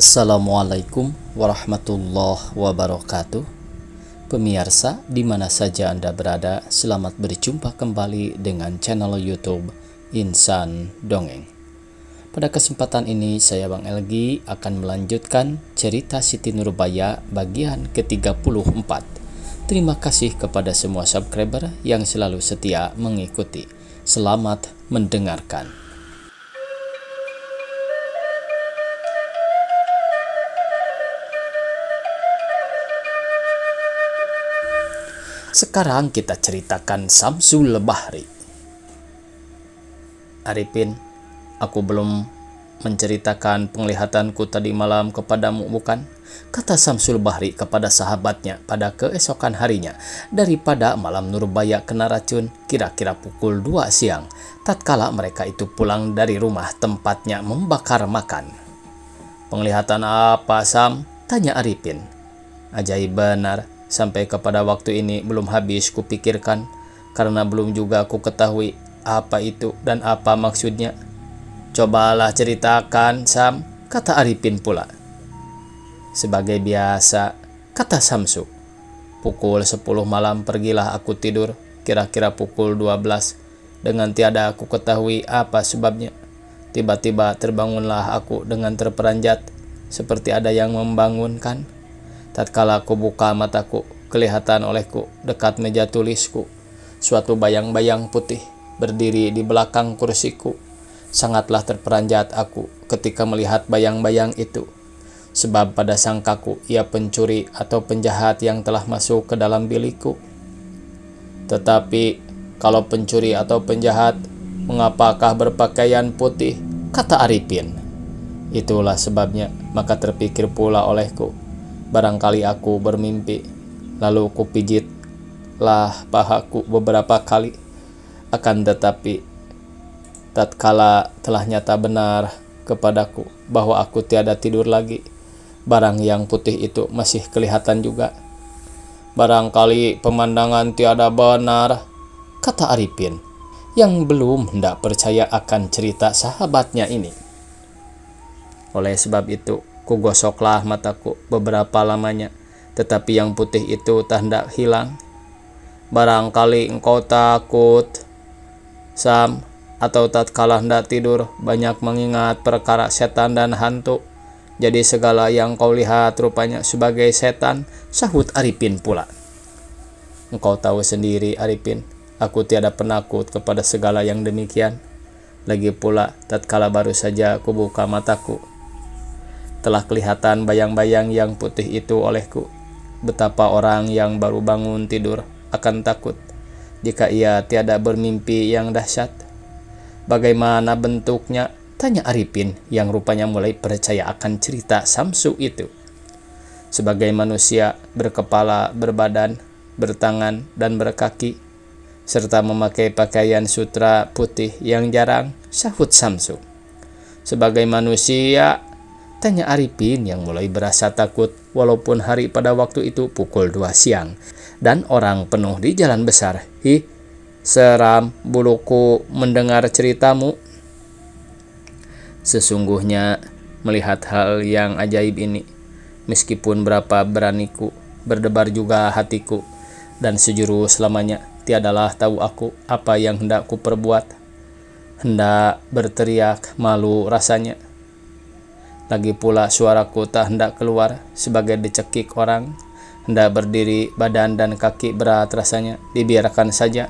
Assalamualaikum warahmatullahi wabarakatuh. Pemirsa, di mana saja Anda berada, selamat berjumpa kembali dengan channel YouTube Insan Dongeng. Pada kesempatan ini, saya Bang Elgi akan melanjutkan cerita Siti Nurbaya bagian ke-34. Terima kasih kepada semua subscriber yang selalu setia mengikuti. Selamat mendengarkan. Sekarang kita ceritakan Samsul Bahri. Arifin, aku belum menceritakan penglihatanku tadi malam kepadamu, bukan? Kata Samsul Bahri kepada sahabatnya pada keesokan harinya. Daripada malam Nurbaya kena racun, kira-kira pukul 2 siang, tatkala mereka itu pulang dari rumah tempatnya membakar makan. Penglihatan apa, Sam? Tanya Arifin. Ajaib benar. Sampai kepada waktu ini belum habis kupikirkan, karena belum juga ku ketahui apa itu dan apa maksudnya. Cobalah ceritakan, Sam, kata Arifin pula. Sebagai biasa, kata Samsu. Pukul 10 malam pergilah aku tidur, kira-kira pukul 12, dengan tiada aku ketahui apa sebabnya. Tiba-tiba terbangunlah aku dengan terperanjat, seperti ada yang membangunkan. Tatkala aku buka mataku, kelihatan olehku dekat meja tulisku suatu bayang-bayang putih berdiri di belakang kursiku. Sangatlah terperanjat aku ketika melihat bayang-bayang itu, sebab pada sangkaku ia pencuri atau penjahat yang telah masuk ke dalam bilikku. Tetapi kalau pencuri atau penjahat, mengapakah berpakaian putih? Kata Arifin. Itulah sebabnya, maka terpikir pula olehku, barangkali aku bermimpi. Lalu kupijitlah pahaku beberapa kali. Akan tetapi, tatkala telah nyata benar kepadaku bahwa aku tiada tidur lagi, barang yang putih itu masih kelihatan juga. Barangkali pemandangan tiada benar, kata Arifin, yang belum hendak percaya akan cerita sahabatnya ini. Oleh sebab itu, kugosoklah mataku beberapa lamanya, tetapi yang putih itu tak hendak hilang. Barangkali engkau takut, Sam, atau tatkala hendak tidur banyak mengingat perkara setan dan hantu. Jadi segala yang kau lihat rupanya sebagai setan, sahut Arifin pula. Engkau tahu sendiri, Arifin, aku tiada penakut kepada segala yang demikian. Lagi pula, tatkala baru saja aku buka mataku, telah kelihatan bayang-bayang yang putih itu olehku. Betapa orang yang baru bangun tidur akan takut jika ia tiada bermimpi yang dahsyat. Bagaimana bentuknya? Tanya Arifin yang rupanya mulai percaya akan cerita Samsu itu. Sebagai manusia berkepala, berbadan, bertangan, dan berkaki, serta memakai pakaian sutra putih yang jarang, sahut Samsu. Sebagai manusia, tanya Arifin yang mulai berasa takut, walaupun hari pada waktu itu pukul 2 siang dan orang penuh di jalan besar. Hi, seram buluku mendengar ceritamu. Sesungguhnya melihat hal yang ajaib ini, meskipun berapa beraniku, berdebar juga hatiku, dan sejuru selamanya tiadalah tahu aku apa yang hendak ku perbuat. Hendak berteriak, malu rasanya. Lagi pula suaraku tak hendak keluar, sebagai dicekik orang. Hendak berdiri, badan dan kaki berat rasanya, dibiarkan saja.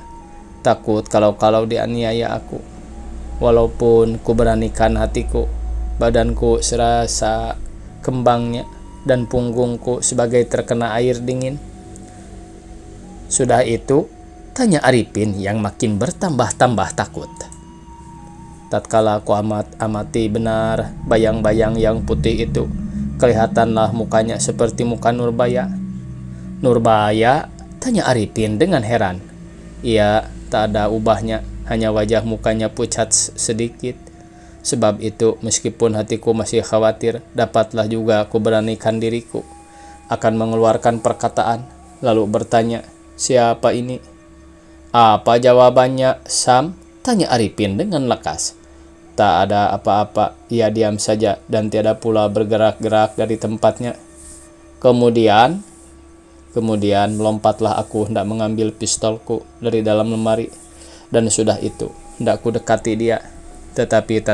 Takut kalau-kalau dianiaya aku. Walaupun ku beranikan hatiku, badanku serasa kembangnya dan punggungku sebagai terkena air dingin. Sudah itu, tanya Arifin yang makin bertambah-tambah takut. Tatkala aku amati benar bayang-bayang yang putih itu, kelihatanlah mukanya seperti muka Nurbaya. Nurbaya? Tanya Arifin dengan heran. Iya, tak ada ubahnya, hanya wajah mukanya pucat sedikit. Sebab itu, meskipun hatiku masih khawatir, dapatlah juga aku beranikan diriku akan mengeluarkan perkataan, lalu bertanya, siapa ini? Apa jawabannya, Sam? Tanya Arifin dengan lekas. Tak ada apa-apa, ia diam saja dan tiada pula bergerak-gerak dari tempatnya. Kemudian melompatlah aku hendak mengambil pistolku dari dalam lemari, dan sudah itu hendak ku dekati dia. Tetapi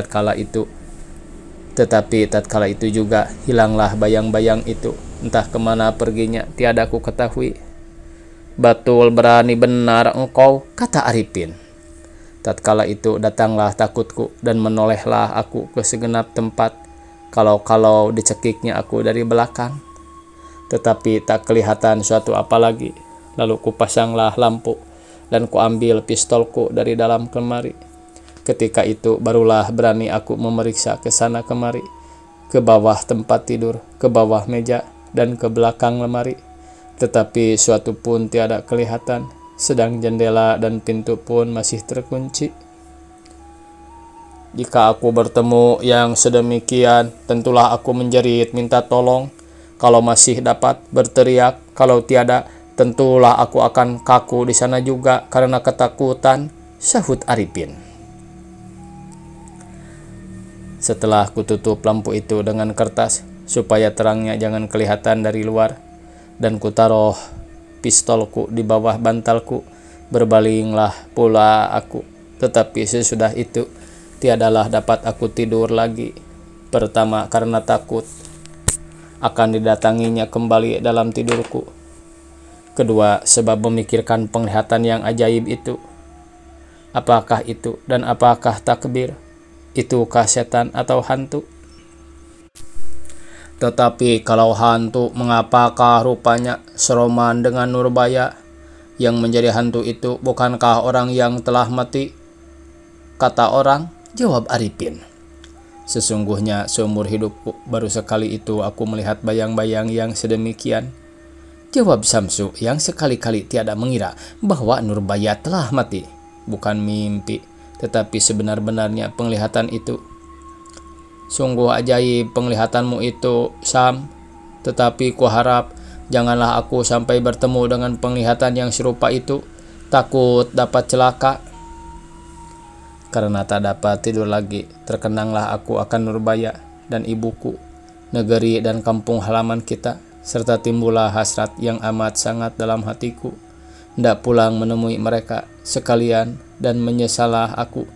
tatkala itu juga hilanglah bayang-bayang itu. Entah kemana perginya, tiada ku ketahui. Betul berani benar engkau, kata Arifin. Tatkala itu datanglah takutku dan menolehlah aku ke segenap tempat, kalau dicekiknya aku dari belakang. Tetapi tak kelihatan suatu apa lagi. Lalu kupasanglah lampu dan kuambil pistolku dari dalam lemari. Ketika itu barulah berani aku memeriksa ke sana kemari, ke bawah tempat tidur, ke bawah meja, dan ke belakang lemari. Tetapi suatu pun tiada kelihatan, sedang jendela dan pintu pun masih terkunci. Jika aku bertemu yang sedemikian, tentulah aku menjerit minta tolong. Kalau masih dapat berteriak, kalau tiada, tentulah aku akan kaku di sana juga karena ketakutan, sahut Arifin. Setelah kututup lampu itu dengan kertas, supaya terangnya jangan kelihatan dari luar, dan kutaruh pistolku di bawah bantalku, berbalinglah pula aku. Tetapi sesudah itu, tiadalah dapat aku tidur lagi. Pertama karena takut akan didatanginya kembali dalam tidurku. Kedua, sebab memikirkan penglihatan yang ajaib itu. Apakah itu dan apakah takbir? Itukah setan atau hantu? Tetapi kalau hantu, mengapakah rupanya seroman dengan Nurbaya? Yang menjadi hantu itu bukankah orang yang telah mati? Kata orang, jawab Arifin. Sesungguhnya seumur hidupku baru sekali itu aku melihat bayang-bayang yang sedemikian, jawab Samsu yang sekali-kali tiada mengira bahwa Nurbaya telah mati. Bukan mimpi, tetapi sebenar-benarnya penglihatan itu. Sungguh ajaib penglihatanmu itu, Sam. Tetapi kuharap janganlah aku sampai bertemu dengan penglihatan yang serupa itu. Takut dapat celaka. Karena tak dapat tidur lagi, terkenanglah aku akan Nurbaya dan ibuku, negeri dan kampung halaman kita, serta timbullah hasrat yang amat sangat dalam hatiku. Hendak pulang menemui mereka sekalian, dan menyesalah aku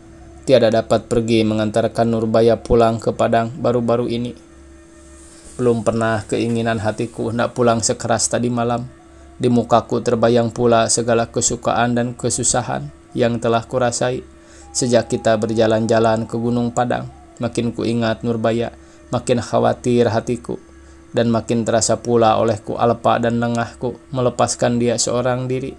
tiada dapat pergi mengantarkan Nurbaya pulang ke Padang baru-baru ini. Belum pernah keinginan hatiku hendak pulang sekeras tadi malam. Di mukaku terbayang pula segala kesukaan dan kesusahan yang telah kurasai sejak kita berjalan-jalan ke Gunung Padang. Makin ku ingat Nurbaya, makin khawatir hatiku, dan makin terasa pula olehku alpa dan lengahku melepaskan dia seorang diri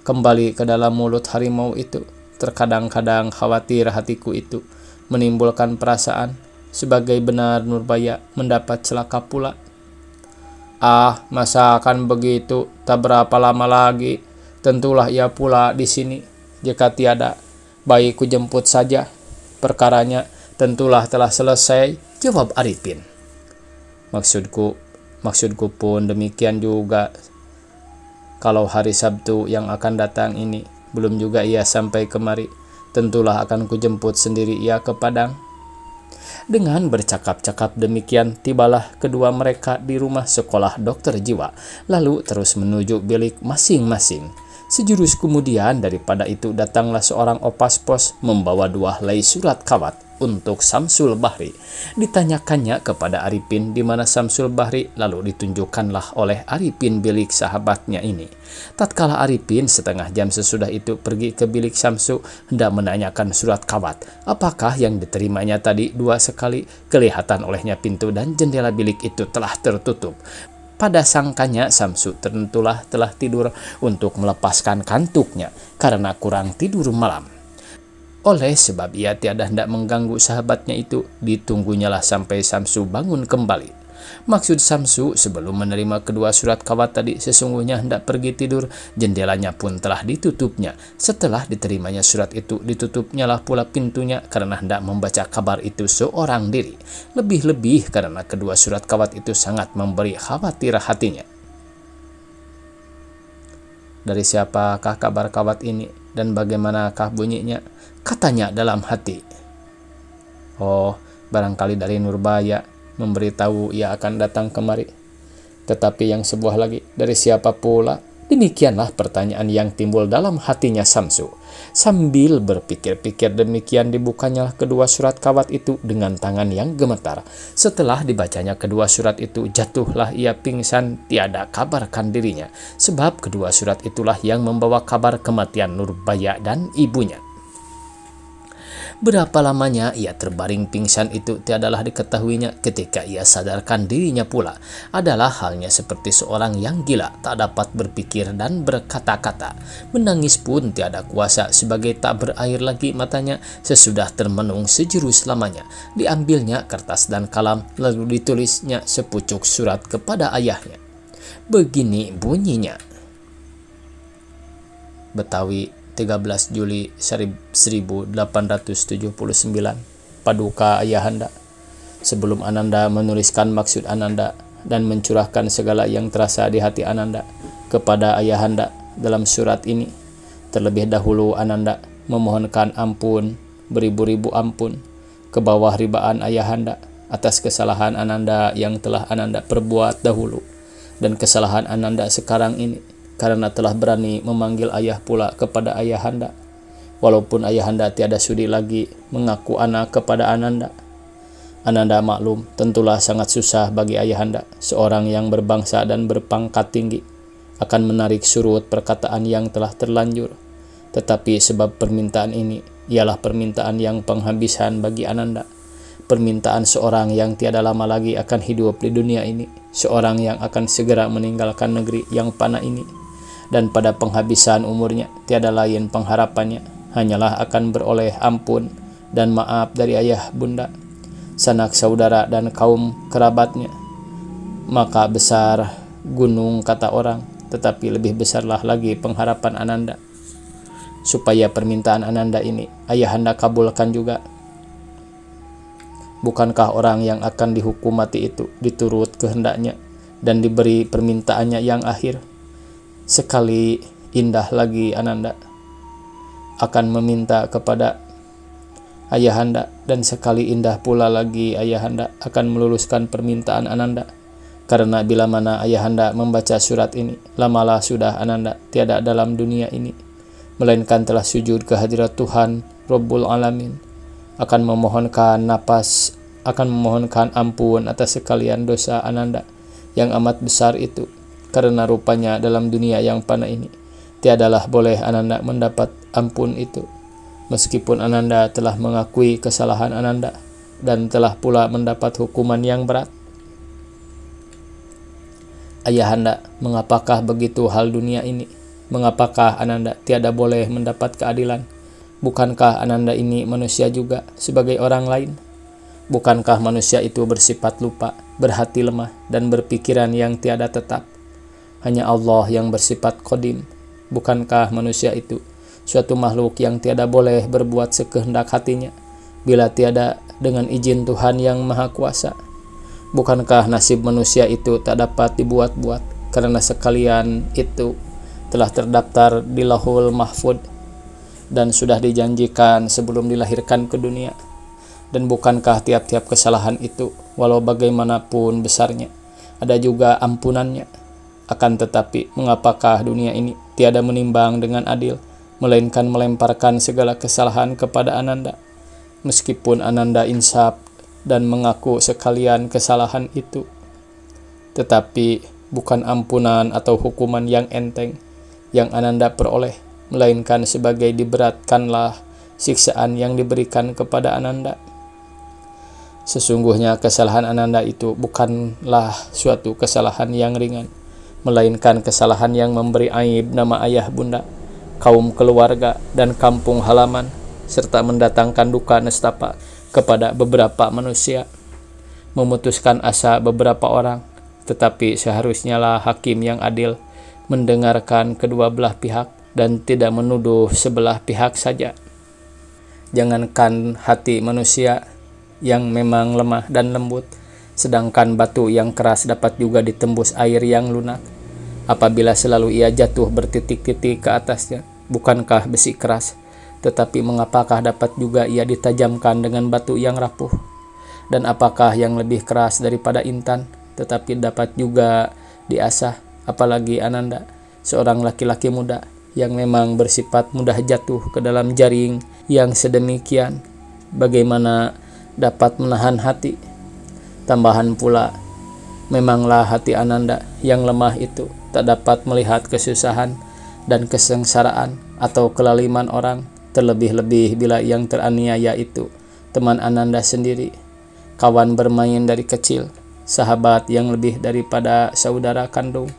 kembali ke dalam mulut harimau itu. Terkadang-kadang khawatir hatiku itu menimbulkan perasaan sebagai benar Nurbaya mendapat celaka pula. Ah, masa akan begitu? Tak berapa lama lagi tentulah ia pula di sini. Jika tiada, baik ku jemput saja. Perkaranya tentulah telah selesai, jawab Arifin. Maksudku pun demikian juga. Kalau hari Sabtu yang akan datang ini belum juga ia sampai kemari, tentulah akan kujemput sendiri ia ke Padang. Dengan bercakap-cakap demikian, tibalah kedua mereka di rumah sekolah dokter jiwa, lalu terus menuju bilik masing-masing. Sejurus kemudian daripada itu datanglah seorang opas pos membawa 2 helai surat kawat untuk Samsul Bahri. Ditanyakannya kepada Arifin di mana Samsul Bahri, lalu ditunjukkanlah oleh Arifin bilik sahabatnya ini. Tatkala Arifin setengah jam sesudah itu pergi ke bilik Samsu hendak menanyakan surat kawat apakah yang diterimanya tadi, 2 sekali kelihatan olehnya pintu dan jendela bilik itu telah tertutup. Pada sangkanya Samsu tentulah telah tidur untuk melepaskan kantuknya karena kurang tidur malam. Oleh sebab ia tiada hendak mengganggu sahabatnya itu, ditunggунyalah sampai Samsu bangun kembali. Maksud Samsu sebelum menerima kedua surat kawat tadi sesungguhnya hendak pergi tidur, jendelanya pun telah ditutupnya. Setelah diterimanya surat itu, ditutupnyalah pula pintunya karena hendak membaca kabar itu seorang diri. Lebih-lebih karena kedua surat kawat itu sangat memberi khawatir hatinya. Dari siapakah kabar kawat ini dan bagaimanakah bunyinya? Katanya dalam hati. Oh, barangkali dari Nurbaya memberitahu ia akan datang kemari. Tetapi yang sebuah lagi, dari siapa pula? Demikianlah pertanyaan yang timbul dalam hatinya Samsu. Sambil berpikir-pikir demikian, dibukanya kedua surat kawat itu dengan tangan yang gemetar. Setelah dibacanya kedua surat itu, jatuhlah ia pingsan, tiada kabarkan dirinya. Sebab kedua surat itulah yang membawa kabar kematian Nurbaya dan ibunya. Berapa lamanya ia terbaring pingsan itu tiadalah diketahuinya. Ketika ia sadarkan dirinya pula, adalah halnya seperti seorang yang gila, tak dapat berpikir dan berkata-kata. Menangis pun tiada kuasa, sebagai tak berair lagi matanya. Sesudah termenung sejurus lamanya, diambilnya kertas dan kalam, lalu ditulisnya sepucuk surat kepada ayahnya. Begini bunyinya. Betawi, 13 Juli 1879, Paduka Ayahanda. Sebelum Ananda menuliskan maksud Ananda dan mencurahkan segala yang terasa di hati Ananda kepada Ayahanda dalam surat ini, terlebih dahulu Ananda memohonkan ampun, beribu-ribu ampun, ke bawah ribaan Ayahanda atas kesalahan Ananda yang telah Ananda perbuat dahulu, dan kesalahan Ananda sekarang ini, karena telah berani memanggil ayah pula kepada Ayahanda. Walaupun Ayahanda tiada sudi lagi mengaku anak kepada Ananda. Ananda maklum, tentulah sangat susah bagi Ayahanda, seorang yang berbangsa dan berpangkat tinggi, akan menarik surut perkataan yang telah terlanjur. Tetapi sebab permintaan ini ialah permintaan yang penghabisan bagi Ananda. Permintaan seorang yang tiada lama lagi akan hidup di dunia ini, seorang yang akan segera meninggalkan negeri yang panah ini, dan pada penghabisan umurnya tiada lain pengharapannya hanyalah akan beroleh ampun dan maaf dari ayah bunda, sanak saudara dan kaum kerabatnya. Maka besar gunung kata orang, tetapi lebih besarlah lagi pengharapan Ananda. Supaya permintaan Ananda ini Ayahanda kabulkan juga. Bukankah orang yang akan dihukum mati itu diturut kehendaknya dan diberi permintaannya yang akhir? Sekali indah lagi Ananda akan meminta kepada Ayahanda, dan sekali indah pula lagi Ayahanda akan meluluskan permintaan Ananda. Karena bila mana Ayahanda membaca surat ini, lamalah sudah Ananda tiada dalam dunia ini, melainkan telah sujud ke hadirat Tuhan Rabbul Alamin, akan memohonkan ampun atas sekalian dosa Ananda yang amat besar itu. Karena rupanya dalam dunia yang panah ini tiadalah boleh Ananda mendapat ampun itu, meskipun Ananda telah mengakui kesalahan Ananda dan telah pula mendapat hukuman yang berat. Ayahanda, mengapakah begitu hal dunia ini? Mengapakah Ananda tiada boleh mendapat keadilan? Bukankah Ananda ini manusia juga sebagai orang lain? Bukankah manusia itu bersifat lupa, berhati lemah, dan berpikiran yang tiada tetap? Hanya Allah yang bersifat qadim. Bukankah manusia itu suatu makhluk yang tiada boleh berbuat sekehendak hatinya bila tiada dengan izin Tuhan yang Maha Kuasa? Bukankah nasib manusia itu tak dapat dibuat-buat, karena sekalian itu telah terdaftar di Lauhul Mahfud dan sudah dijanjikan sebelum dilahirkan ke dunia? Dan bukankah tiap-tiap kesalahan itu, walau bagaimanapun besarnya, ada juga ampunannya? Akan tetapi, mengapakah dunia ini tiada menimbang dengan adil, melainkan melemparkan segala kesalahan kepada Ananda? Meskipun Ananda insaf dan mengaku sekalian kesalahan itu, tetapi bukan ampunan atau hukuman yang enteng yang Ananda peroleh, melainkan sebagai diberatkanlah siksaan yang diberikan kepada Ananda. Sesungguhnya kesalahan Ananda itu bukanlah suatu kesalahan yang ringan, melainkan kesalahan yang memberi aib nama ayah bunda, kaum keluarga, dan kampung halaman, serta mendatangkan duka nestapa kepada beberapa manusia, memutuskan asa beberapa orang. Tetapi seharusnya lah hakim yang adil mendengarkan kedua belah pihak dan tidak menuduh sebelah pihak saja. Jangankan hati manusia yang memang lemah dan lembut, sedangkan batu yang keras dapat juga ditembus air yang lunak apabila selalu ia jatuh bertitik-titik ke atasnya. Bukankah besi keras Tetapi mengapakah dapat juga ia ditajamkan dengan batu yang rapuh? Dan apakah yang lebih keras daripada intan, tetapi dapat juga diasah? Apalagi Ananda, seorang laki-laki muda yang memang bersifat mudah jatuh ke dalam jaring yang sedemikian. Bagaimana dapat menahan hati? Tambahan pula, memanglah hati Ananda yang lemah itu tak dapat melihat kesusahan dan kesengsaraan atau kelaliman orang, terlebih-lebih bila yang teraniaya itu teman Ananda sendiri, kawan bermain dari kecil, sahabat yang lebih daripada saudara kandung.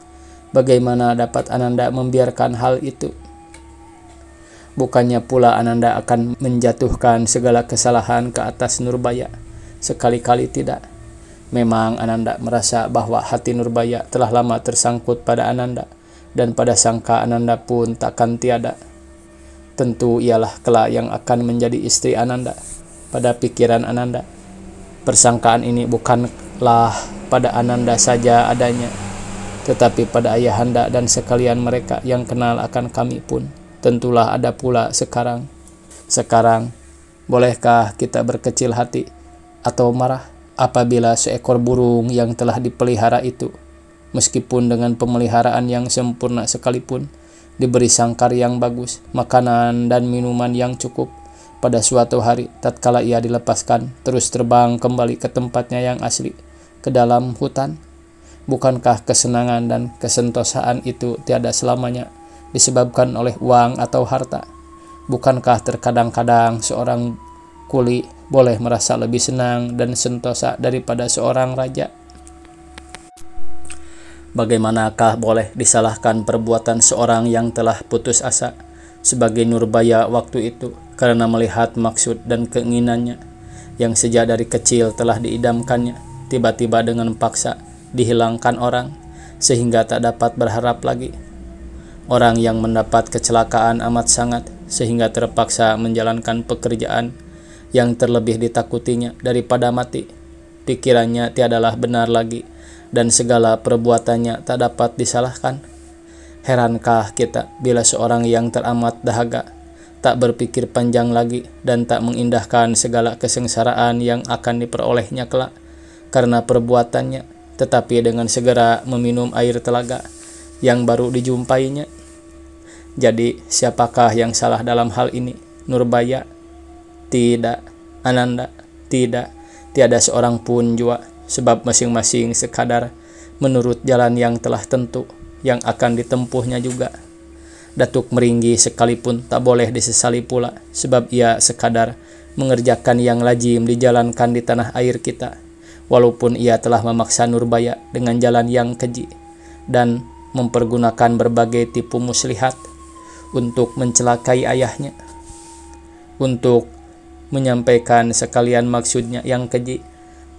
Bagaimana dapat Ananda membiarkan hal itu? Bukannya pula Ananda akan menjatuhkan segala kesalahan ke atas Nurbaya. Sekali-kali tidak. Memang Ananda merasa bahwa hati Nurbaya telah lama tersangkut pada Ananda, dan pada sangka Ananda pun takkan tiada. Tentu ialah kelak yang akan menjadi istri Ananda. Pada pikiran Ananda, persangkaan ini bukanlah pada Ananda saja adanya, tetapi pada ayahanda dan sekalian mereka yang kenal akan kami pun tentulah ada pula sekarang. Sekarang, bolehkah kita berkecil hati atau marah apabila seekor burung yang telah dipelihara itu, meskipun dengan pemeliharaan yang sempurna sekalipun, diberi sangkar yang bagus, makanan dan minuman yang cukup, pada suatu hari tatkala ia dilepaskan terus terbang kembali ke tempatnya yang asli, ke dalam hutan? Bukankah kesenangan dan kesentosaan itu tiada selamanya disebabkan oleh uang atau harta? Bukankah terkadang-kadang seorang kuli boleh merasa lebih senang dan sentosa daripada seorang raja? Bagaimanakah boleh disalahkan perbuatan seorang yang telah putus asa sebagai Nurbaya waktu itu, karena melihat maksud dan keinginannya yang sejak dari kecil telah diidamkannya, tiba-tiba dengan paksa dihilangkan orang, sehingga tak dapat berharap lagi. Orang yang mendapat kecelakaan amat sangat, sehingga terpaksa menjalankan pekerjaan yang terlebih ditakutinya daripada mati. Pikirannya tiadalah benar lagi, dan segala perbuatannya tak dapat disalahkan. Herankah kita bila seorang yang teramat dahaga, tak berpikir panjang lagi, dan tak mengindahkan segala kesengsaraan yang akan diperolehnya kelak karena perbuatannya, tetapi dengan segera meminum air telaga yang baru dijumpainya? Jadi siapakah yang salah dalam hal ini? Nurbaya? Tidak. Ananda? Tidak. Tiada seorang pun jua, sebab masing-masing sekadar menurut jalan yang telah tentu yang akan ditempuhnya juga. Datuk Meringgi sekalipun tak boleh disesali pula, sebab ia sekadar mengerjakan yang lazim dijalankan di tanah air kita, walaupun ia telah memaksa Nurbaya dengan jalan yang keji dan mempergunakan berbagai tipu muslihat untuk mencelakai ayahnya. Untuk menyampaikan sekalian maksudnya yang keji,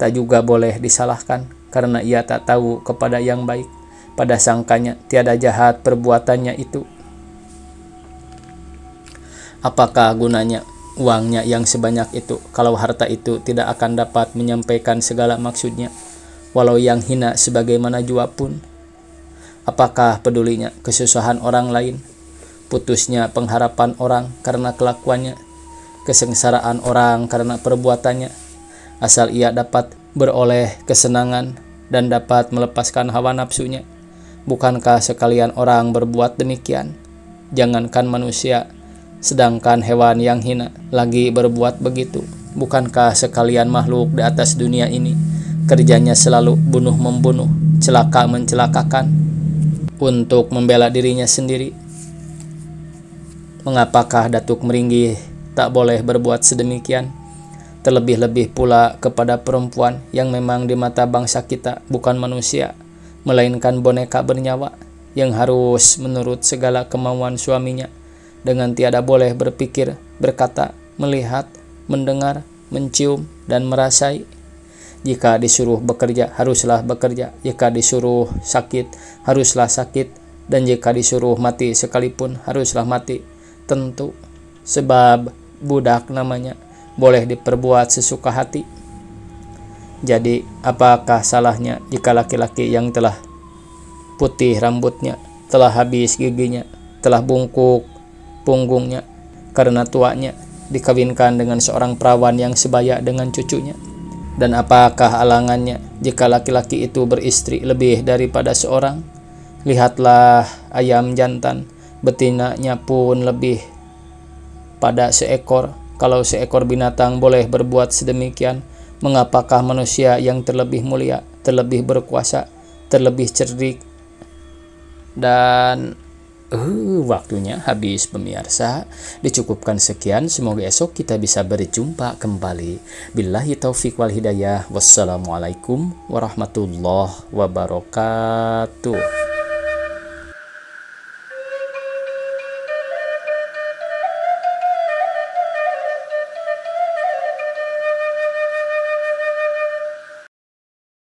tak juga boleh disalahkan, karena ia tak tahu kepada yang baik. Pada sangkanya tiada jahat perbuatannya itu. Apakah gunanya uangnya yang sebanyak itu, kalau harta itu tidak akan dapat menyampaikan segala maksudnya, walau yang hina sebagaimana jua pun? Apakah pedulinya kesusahan orang lain, putusnya pengharapan orang karena kelakuannya, kesengsaraan orang karena perbuatannya, asal ia dapat beroleh kesenangan dan dapat melepaskan hawa nafsunya? Bukankah sekalian orang berbuat demikian? Jangankan manusia, sedangkan hewan yang hina lagi berbuat begitu. Bukankah sekalian makhluk di atas dunia ini kerjanya selalu bunuh-membunuh, celaka-mencelakakan untuk membela dirinya sendiri? Mengapakah Datuk Meringgi tak boleh berbuat sedemikian? Terlebih-lebih pula kepada perempuan yang memang di mata bangsa kita bukan manusia, melainkan boneka bernyawa yang harus menurut segala kemauan suaminya, dengan tiada boleh berpikir, berkata, melihat, mendengar, mencium, dan merasai. Jika disuruh bekerja, haruslah bekerja. Jika disuruh sakit, haruslah sakit. Dan jika disuruh mati sekalipun, haruslah mati. Tentu, sebab budak namanya, boleh diperbuat sesuka hati. Jadi, apakah salahnya jika laki-laki yang telah putih rambutnya, telah habis giginya, telah bungkuk punggungnya, karena tuanya dikawinkan dengan seorang perawan yang sebaya dengan cucunya? Dan apakah alangannya jika laki-laki itu beristri lebih daripada seorang? Lihatlah ayam jantan, betinanya pun lebih pada seekor. Kalau seekor binatang boleh berbuat sedemikian, mengapakah manusia yang terlebih mulia, terlebih berkuasa, terlebih cerdik? Dan waktunya habis pemirsa. Dicukupkan sekian, semoga esok kita bisa berjumpa kembali. Billahi taufik wal hidayah. Wassalamualaikum warahmatullahi wabarakatuh.